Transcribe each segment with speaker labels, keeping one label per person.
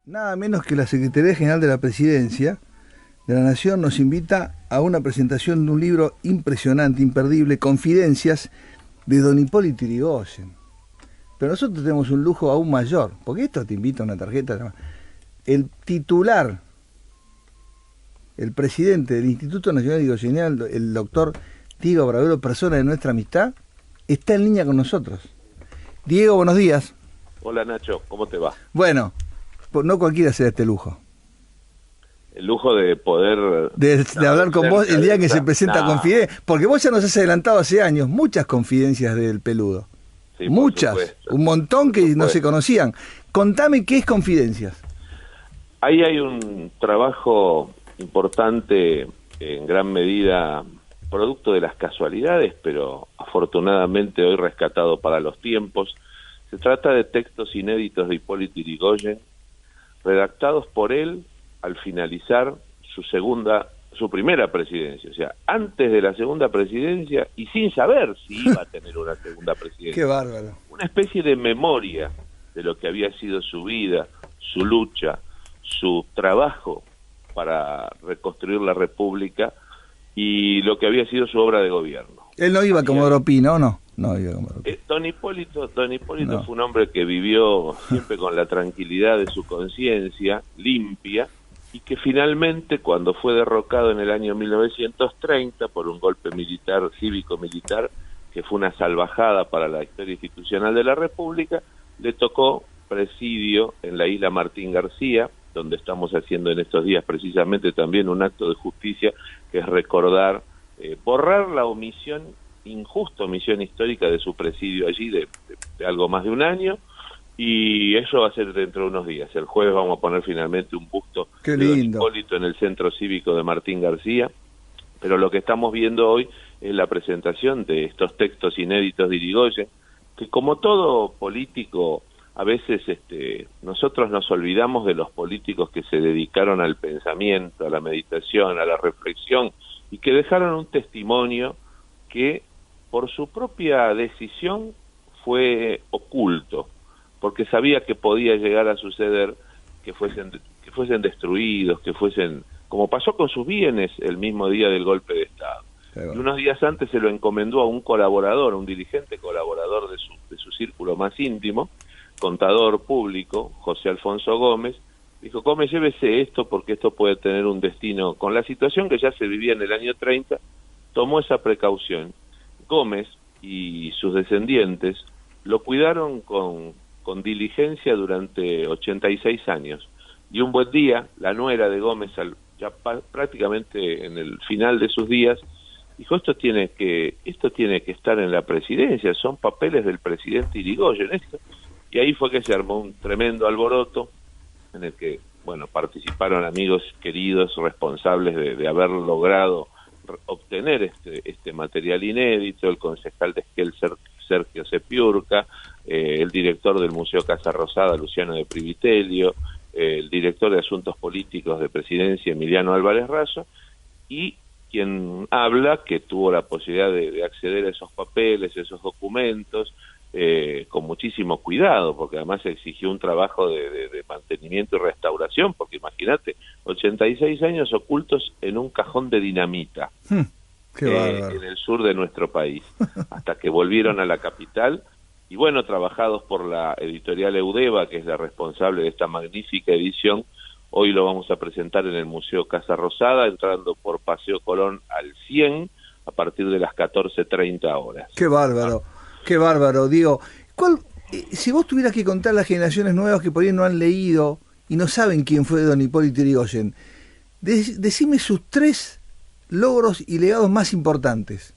Speaker 1: Nada menos que la Secretaría General de la Presidencia de la Nación nos invita a una presentación de un libro impresionante, imperdible, Confidencias, de don Hipólito Yrigoyen. Pero nosotros tenemos un lujo aún mayor, porque esto te invita a una tarjeta. El titular, el presidente del Instituto Nacional Yrigoseniano, el doctor Diego Bravero, persona de nuestra amistad, está en línea con nosotros. Diego, buenos días.
Speaker 2: Hola Nacho, ¿cómo te va?
Speaker 1: Bueno, no cualquiera se da este lujo.
Speaker 2: El lujo de poder...
Speaker 1: De hablar con vos el día que se presenta Confidencias, porque vos ya nos has adelantado hace años muchas confidencias del peludo. Sí, muchas, un montón que no se conocían. Contame qué es Confidencias.
Speaker 2: Ahí hay un trabajo importante, en gran medida producto de las casualidades, pero afortunadamente hoy rescatado para los tiempos. Se trata de textos inéditos de Hipólito Yrigoyen, redactados por él al finalizar su primera presidencia, o sea, antes de la segunda presidencia y sin saber si iba a tener una segunda presidencia.
Speaker 1: ¡Qué bárbaro!
Speaker 2: Una especie de memoria de lo que había sido su vida, su lucha, su trabajo para reconstruir la República y lo que había sido su obra de gobierno.
Speaker 1: Él no iba como Oropino, ¿no? No iba como Oropino.
Speaker 2: Don Hipólito no. Fue un hombre que vivió siempre con la tranquilidad de su conciencia limpia, y que finalmente, cuando fue derrocado en el año 1930 por un golpe militar, cívico-militar, que fue una salvajada para la historia institucional de la República, le tocó presidio en la isla Martín García, donde estamos haciendo en estos días precisamente también un acto de justicia, que es recordar, borrar la injusta omisión histórica de su presidio allí de algo más de un año. Y eso va a ser dentro de unos días. El jueves vamos a poner finalmente un busto de don Hipólito en el Centro Cívico de Martín García. Pero lo que estamos viendo hoy es la presentación de estos textos inéditos de Yrigoyen, que como todo político, a veces nosotros nos olvidamos de los políticos que se dedicaron al pensamiento, a la meditación, a la reflexión, y que dejaron un testimonio que por su propia decisión fue oculto, porque sabía que podía llegar a suceder que fuesen destruidos, que fuesen, como pasó con sus bienes el mismo día del golpe de Estado. Y unos días antes se lo encomendó a un colaborador, un dirigente colaborador de su círculo más íntimo, contador público, José Alfonso Gómez. Dijo: Gómez, llévese esto porque esto puede tener un destino. Con la situación que ya se vivía en el año 30, tomó esa precaución. Gómez y sus descendientes lo cuidaron con diligencia durante 86 años. Y un buen día, la nuera de Gómez, ya prácticamente en el final de sus días, dijo: esto tiene que estar en la presidencia, son papeles del presidente Yrigoyen. Y ahí fue que se armó un tremendo alboroto en el que, bueno, participaron amigos queridos, responsables de haber logrado obtener este material inédito, el concejal de Esquel, Sergio Sepiurca, el director del Museo Casa Rosada, Luciano de Privitelio, el director de Asuntos Políticos de Presidencia, Emiliano Álvarez Razo, y quien habla, que tuvo la posibilidad de acceder a esos papeles, esos documentos, con muchísimo cuidado, porque además exigió un trabajo de mantenimiento y restauración, porque imagínate, 86 años ocultos en un cajón de dinamita, en el sur de nuestro país, hasta que volvieron a la capital, y bueno, trabajados por la editorial Eudeva, que es la responsable de esta magnífica edición. Hoy lo vamos a presentar en el Museo Casa Rosada, entrando por Paseo Colón al 100, a partir de las 14:30 horas.
Speaker 1: ¡Qué bárbaro! ¡Qué bárbaro! Digo, si vos tuvieras que contar a las generaciones nuevas que por ahí no han leído y no saben quién fue don Hipólito Yrigoyen, decime sus 3 logros y legados más importantes.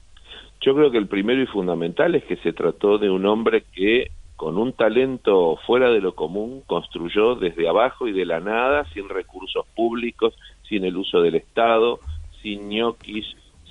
Speaker 2: Yo creo que el primero y fundamental es que se trató de un hombre que, con un talento fuera de lo común, construyó desde abajo y de la nada, sin recursos públicos, sin el uso del Estado, sin ñoquis,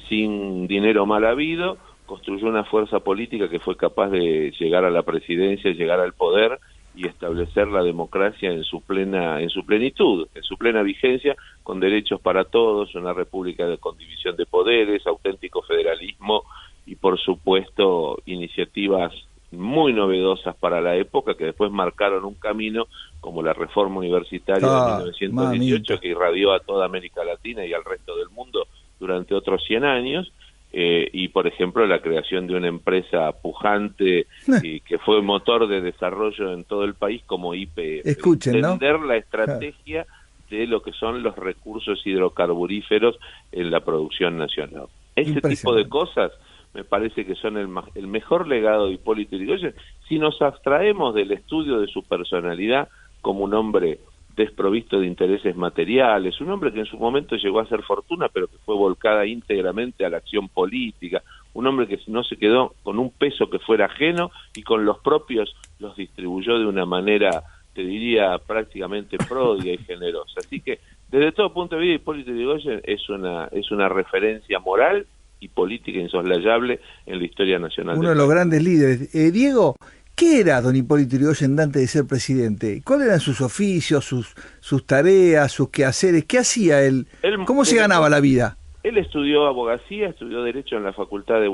Speaker 2: sin dinero mal habido, construyó una fuerza política que fue capaz de llegar a la presidencia, llegar al poder y establecer la democracia en su plenitud, en su plena vigencia, con derechos para todos, una república con división de poderes, auténtico federalismo y, por supuesto, iniciativas muy novedosas para la época, que después marcaron un camino como la reforma universitaria de 1918, que irradió a toda América Latina y al resto del mundo durante otros 100 años, y por ejemplo la creación de una empresa pujante y que fue motor de desarrollo en todo el país como YPF.
Speaker 1: Escuchen,
Speaker 2: entender la estrategia de lo que son los recursos hidrocarburíferos en la producción nacional. Ese tipo de cosas me parece que son el mejor legado de Hipólito Yrigoyen. Si nos abstraemos del estudio de su personalidad como un hombre desprovisto de intereses materiales, un hombre que en su momento llegó a hacer fortuna, pero que fue volcada íntegramente a la acción política, un hombre que no se quedó con un peso que fuera ajeno y con los propios los distribuyó de una manera, te diría, prácticamente pródiga y generosa. Así que, desde todo punto de vista, Hipólito Yrigoyen es una referencia moral y política insoslayable en la historia nacional.
Speaker 1: Uno de los grandes líderes. Diego, ¿qué era don Hipólito Yrigoyen antes de ser presidente? ¿Cuáles eran sus oficios, sus tareas, sus quehaceres? ¿Qué hacía él? ¿Cómo se ganaba la vida?
Speaker 2: Él estudió abogacía, estudió Derecho en la Facultad de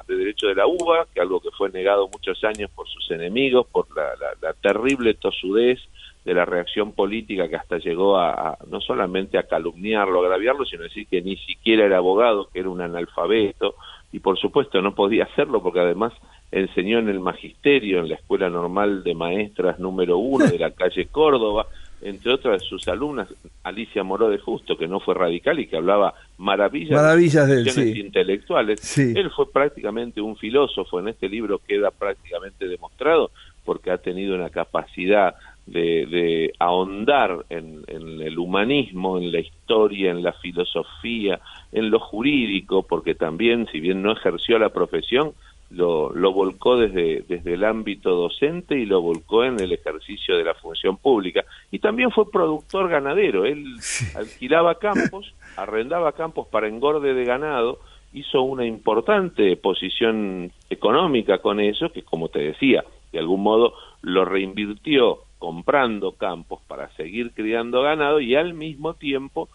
Speaker 2: Derecho de la UBA, que algo que fue negado muchos años por sus enemigos, por la terrible tosudez de la reacción política que hasta llegó a no solamente a calumniarlo, a agraviarlo, sino decir que ni siquiera era abogado, que era un analfabeto, y por supuesto no podía hacerlo porque además enseñó en el magisterio, en la Escuela Normal de Maestras número 1 de la calle Córdoba, entre otras de sus alumnas, Alicia Moró de Justo, que no fue radical y que hablaba maravillas de
Speaker 1: él,
Speaker 2: intelectuales.
Speaker 1: Sí.
Speaker 2: Él fue prácticamente un filósofo, en este libro queda prácticamente demostrado, porque ha tenido una capacidad de ahondar en el humanismo, en la historia, en la filosofía, en lo jurídico, porque también, si bien no ejerció la profesión, lo volcó desde el ámbito docente y lo volcó en el ejercicio de la función pública. Y también fue productor ganadero. Él alquilaba campos, arrendaba campos para engorde de ganado, hizo una importante posición económica con eso, que como te decía, de algún modo lo reinvirtió comprando campos para seguir criando ganado y al mismo tiempo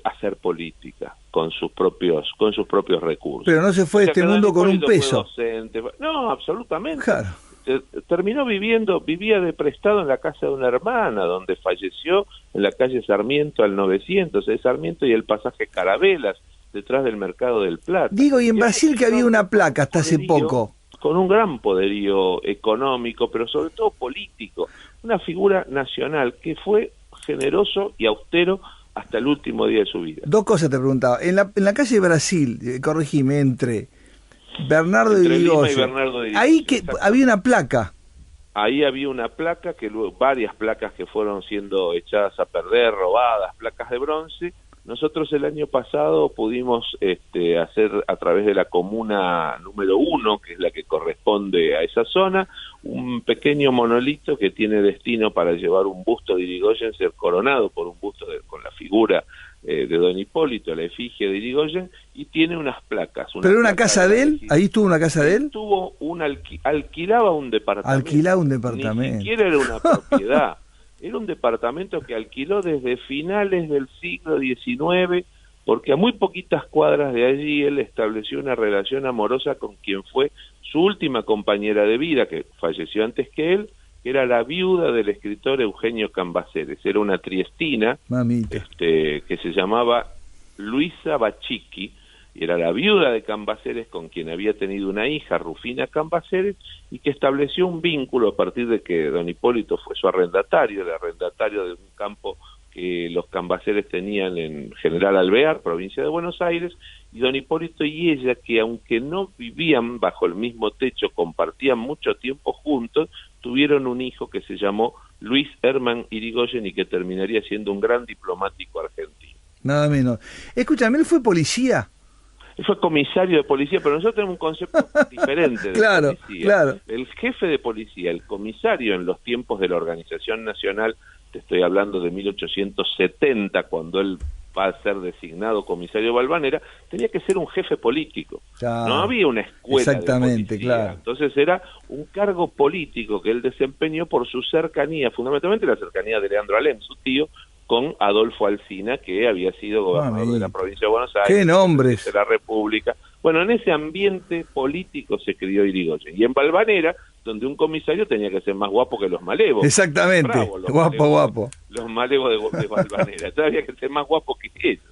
Speaker 2: hacer política con sus propios recursos.
Speaker 1: Pero no se fue de este mundo con un peso.
Speaker 2: No, absolutamente.
Speaker 1: Claro.
Speaker 2: Terminó vivía de prestado en la casa de una hermana, donde falleció en la calle Sarmiento al 900, de Sarmiento y el pasaje Carabelas, detrás del Mercado del Plata.
Speaker 1: Digo, y en Brasil que había una placa hasta hace poco.
Speaker 2: Con un gran poderío económico, pero sobre todo político. Una figura nacional que fue generoso y austero hasta el último día de su vida.
Speaker 1: Dos cosas te preguntaba. En la calle Brasil, corregime, entre Bernardo y Yrigoyen, ahí que había una placa.
Speaker 2: Ahí había una placa, que luego varias placas que fueron siendo echadas a perder, robadas, placas de bronce. Nosotros el año pasado pudimos hacer a través de la comuna número 1, que es la que corresponde a esa zona, un pequeño monolito que tiene destino para llevar un busto de Yrigoyen, ser coronado por un busto con la figura de don Hipólito, la efigie de Yrigoyen, y tiene unas placas.
Speaker 1: ¿Pero era una casa de él? ¿Ahí estuvo una casa de él?
Speaker 2: Alquilaba un departamento.
Speaker 1: Alquilaba un departamento.
Speaker 2: Ni siquiera era una propiedad. Era un departamento que alquiló desde finales del siglo XIX, porque a muy poquitas cuadras de allí él estableció una relación amorosa con quien fue su última compañera de vida, que falleció antes que él, que era la viuda del escritor Eugenio Cambaceres. Era una triestina que se llamaba Luisa Bachicchi, y era la viuda de Cambaceres, con quien había tenido una hija, Rufina Cambaceres, y que estableció un vínculo a partir de que don Hipólito fue su arrendatario, el arrendatario de un campo que los Cambaceres tenían en General Alvear, provincia de Buenos Aires, y don Hipólito y ella, que aunque no vivían bajo el mismo techo, compartían mucho tiempo juntos, tuvieron un hijo que se llamó Luis Hermann Yrigoyen y que terminaría siendo un gran diplomático argentino.
Speaker 1: Nada menos. Escúchame, ¿él fue policía?
Speaker 2: Él fue comisario de policía, pero nosotros tenemos un concepto diferente de policía.
Speaker 1: Claro.
Speaker 2: El jefe de policía, el comisario en los tiempos de la Organización Nacional, te estoy hablando de 1870, cuando él va a ser designado comisario Valvanera, tenía que ser un jefe político. Claro. No había una escuela de policía.
Speaker 1: Claro.
Speaker 2: Entonces era un cargo político que él desempeñó por su cercanía, fundamentalmente la cercanía de Leandro Alem, su tío, con Adolfo Alsina, que había sido gobernador de la provincia de Buenos Aires,
Speaker 1: ¡qué nombres!,
Speaker 2: de la República. Bueno, en ese ambiente político se crió Irigoyen. Y en Valvanera, donde un comisario tenía que ser más guapo que los malevos.
Speaker 1: Exactamente,
Speaker 2: Bravo,
Speaker 1: guapo.
Speaker 2: Los malevos de Valvanera. Entonces había que ser más guapo que ellos.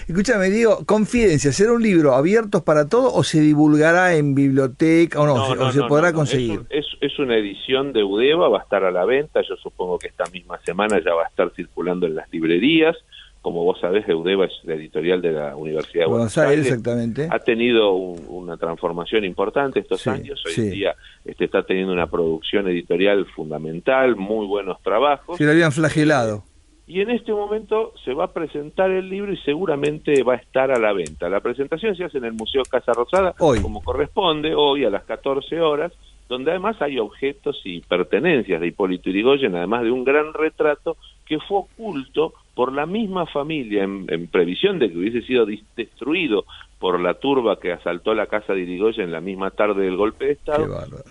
Speaker 1: Escúchame, Diego, Confidencia, ¿será un libro abierto para todo o se divulgará en biblioteca o no se podrá conseguir?
Speaker 2: Es una edición de Udeva, va a estar a la venta, yo supongo que esta misma semana ya va a estar circulando en las librerías. Como vos sabés, Eudeva es la editorial de la Universidad de Buenos Aires.
Speaker 1: Exactamente.
Speaker 2: Ha tenido una transformación importante estos años. Hoy en día está teniendo una producción editorial fundamental, muy buenos trabajos.
Speaker 1: Se lo habían flagelado.
Speaker 2: Y en este momento se va a presentar el libro y seguramente va a estar a la venta. La presentación se hace en el Museo Casa Rosada, como corresponde, hoy a las 14 horas, donde además hay objetos y pertenencias de Hipólito Yrigoyen, además de un gran retrato que fue oculto por la misma familia en previsión de que hubiese sido destruido por la turba que asaltó la casa de Yrigoyen la misma tarde del golpe de Estado,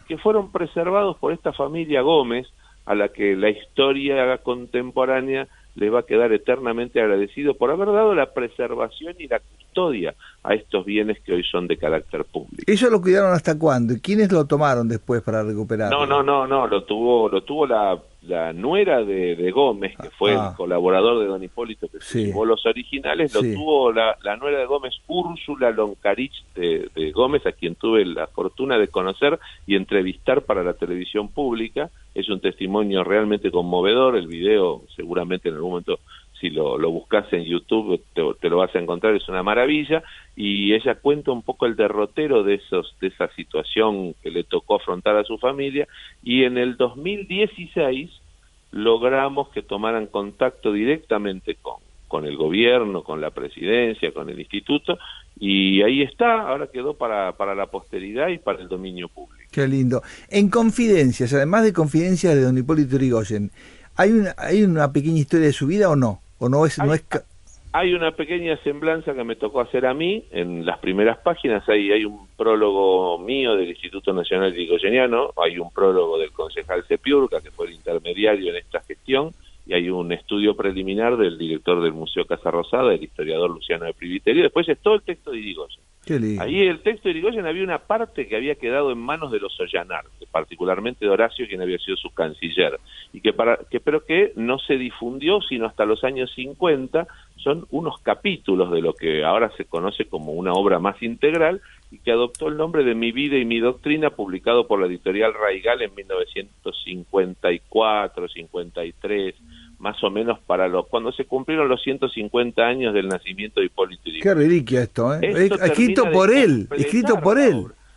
Speaker 2: que fueron preservados por esta familia Gómez, a la que la historia contemporánea le va a quedar eternamente agradecido por haber dado la preservación y la custodia a estos bienes que hoy son de carácter público.
Speaker 1: ¿Ellos lo cuidaron hasta cuándo? ¿Y quiénes lo tomaron después para recuperarlo?
Speaker 2: No, lo tuvo la nuera de Gómez, que fue el colaborador de don Hipólito, que se llevó los originales, lo tuvo la nuera de Gómez, Úrsula Loncarich de Gómez, a quien tuve la fortuna de conocer y entrevistar para la televisión pública. Es un testimonio realmente conmovedor, el video seguramente en algún momento, si lo buscas en YouTube te lo vas a encontrar, es una maravilla, y ella cuenta un poco el derrotero de esa situación que le tocó afrontar a su familia, y en el 2016 logramos que tomaran contacto directamente con el gobierno, con la presidencia, con el instituto, y ahí está, ahora quedó para la posteridad y para el dominio público.
Speaker 1: Qué lindo. En Confidencias, además de Confidencias de don Hipólito Yrigoyen, ¿hay una pequeña historia de su vida o no? ¿O no es...?
Speaker 2: Hay una pequeña semblanza que me tocó hacer a mí en las primeras páginas. Hay un prólogo mío del Instituto Nacional Yrigoyeniano, hay un prólogo del concejal Sepiurca, que fue el intermediario en esta gestión, y hay un estudio preliminar del director del Museo Casa Rosada, el historiador Luciano de Priviterio. Después es todo el texto de Yrigoyen. Ahí el texto de Yrigoyen había una parte que había quedado en manos de los Ollanarte, particularmente de Horacio, quien había sido su canciller, y pero que no se difundió sino hasta los años 50. Son unos capítulos de lo que ahora se conoce como una obra más integral y que adoptó el nombre de Mi vida y mi doctrina, publicado por la editorial Raigal en 1954, 53, más o menos cuando se cumplieron los 150 años del nacimiento de Hipólito Yrigoyen.
Speaker 1: Qué reliquia esto, ¿eh? Escrito por él.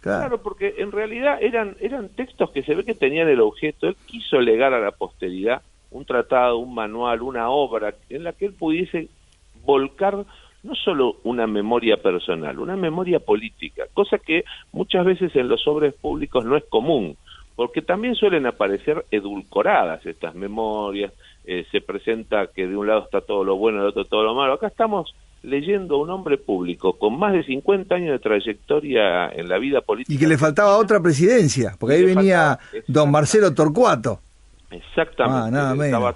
Speaker 2: Claro, porque en realidad eran textos que se ve que tenían el objeto. Él quiso legar a la posteridad un tratado, un manual, una obra en la que él pudiese volcar no solo una memoria personal, una memoria política, cosa que muchas veces en los sobres públicos no es común, porque también suelen aparecer edulcoradas estas memorias. Se presenta que de un lado está todo lo bueno, del otro todo lo malo. Acá estamos leyendo a un hombre público con más de 50 años de trayectoria en la vida política.
Speaker 1: Y que le faltaba otra presidencia, porque ahí venía don Marcelo Torcuato.
Speaker 2: Exactamente. Estaba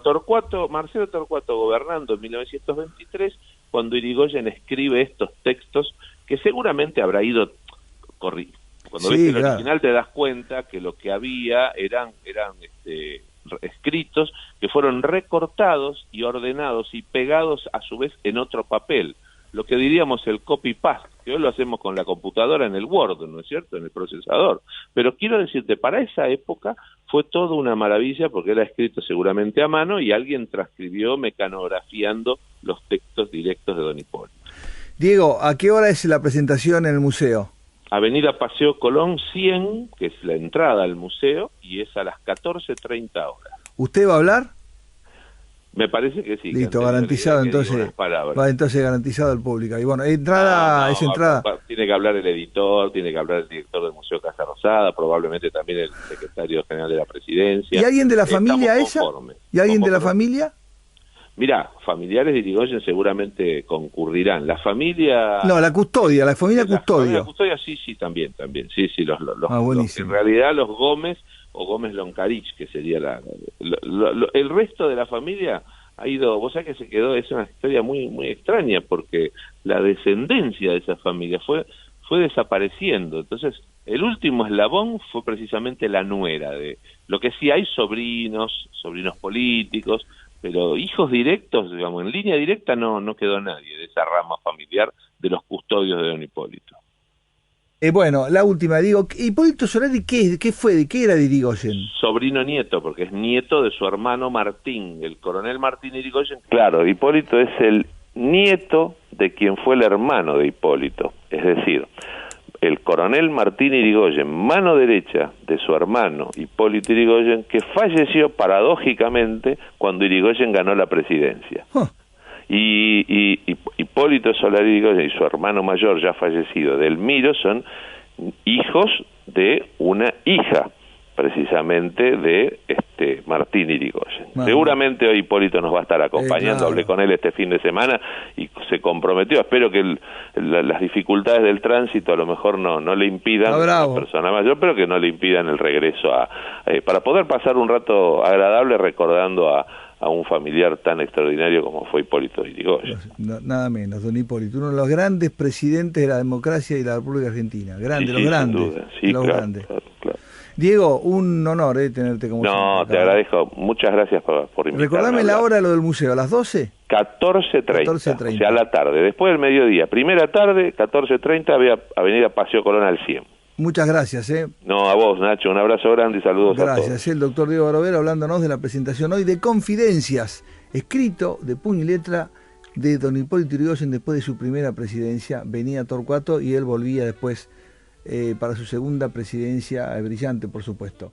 Speaker 2: Marcelo Torcuato gobernando en 1923, cuando Yrigoyen escribe estos textos que seguramente habrá ido corrigiendo. Cuando ves el original te das cuenta que lo que había eran escritos que fueron recortados y ordenados y pegados a su vez en otro papel, lo que diríamos el copy-paste, que hoy lo hacemos con la computadora en el Word, ¿no es cierto?, en el procesador. Pero quiero decirte, para esa época fue todo una maravilla, porque era escrito seguramente a mano y alguien transcribió mecanografiando los textos directos de don Hipólito.
Speaker 1: Diego, ¿a qué hora es la presentación en el museo?
Speaker 2: Avenida Paseo Colón 100, que es la entrada al museo, y es a las 14:30 horas.
Speaker 1: ¿Usted va a hablar?
Speaker 2: Me parece que sí.
Speaker 1: Listo, garantizado entonces. Va entonces garantizado el público. Y bueno, entrada.
Speaker 2: Tiene que hablar el editor, tiene que hablar el director del Museo Casa Rosada, probablemente también el secretario general de la presidencia.
Speaker 1: ¿Y alguien de la familia esa? ¿Y alguien de la familia?
Speaker 2: Mirá, familiares de Yrigoyen seguramente concurrirán. La familia...
Speaker 1: No, la custodia, la familia Custodio.
Speaker 2: La custodia sí, también. Sí,
Speaker 1: buenísimo.
Speaker 2: En realidad los Gómez o Gómez Loncarich, que sería el resto de la familia ha ido... Vos sabés que es una historia muy muy extraña, porque la descendencia de esa familia fue fue desapareciendo. Entonces, el último eslabón fue precisamente la nuera. De lo que sí hay sobrinos políticos, pero hijos directos, digamos, en línea directa no quedó nadie de esa rama familiar de los custodios de don Hipólito.
Speaker 1: Bueno, la última, digo, Hipólito Solari, ¿qué fue? ¿De qué era de Irigoyen?
Speaker 2: Sobrino nieto, porque es nieto de su hermano Martín, el coronel Martín Irigoyen. Claro, Hipólito es el nieto de quien fue el hermano de Hipólito, es decir, el coronel Martín Irigoyen, mano derecha de su hermano Hipólito Irigoyen, que falleció paradójicamente cuando Irigoyen ganó la presidencia. Y Hipólito Solari Irigoyen y su hermano mayor ya fallecido, Delmiro, son hijos de una hija precisamente de Martín Irigoyen. Seguramente hoy Hipólito nos va a estar acompañando,
Speaker 1: claro.
Speaker 2: Hablé con él este fin de semana y se comprometió. Espero que las dificultades del tránsito a lo mejor no le impidan, a una persona mayor, pero que no le impidan el regreso para poder pasar un rato agradable recordando a un familiar tan extraordinario como fue Hipólito Yrigoyen.
Speaker 1: Nada menos, don Hipólito, uno de los grandes presidentes de la democracia y la República Argentina. Grande,
Speaker 2: sí,
Speaker 1: los grandes.
Speaker 2: Sin duda. Sí,
Speaker 1: los
Speaker 2: claro,
Speaker 1: grandes.
Speaker 2: Claro.
Speaker 1: Diego, un honor tenerte como
Speaker 2: No, te agradezco. Muchas gracias por invitarme.
Speaker 1: Recordame la hora de lo del museo, ¿a las 12?
Speaker 2: 14:30. O sea, a la tarde, después del mediodía. Primera tarde, 14:30, Avenida Paseo Colón al 100.
Speaker 1: Muchas gracias.
Speaker 2: No, a vos, Nacho, un abrazo grande y saludos a todos.
Speaker 1: Gracias, el doctor Diego Barovero hablándonos de la presentación hoy de Confidencias, escrito de puño y letra de don Hipólito Yrigoyen después de su primera presidencia. Venía Torcuato y él volvía después para su segunda presidencia, brillante por supuesto.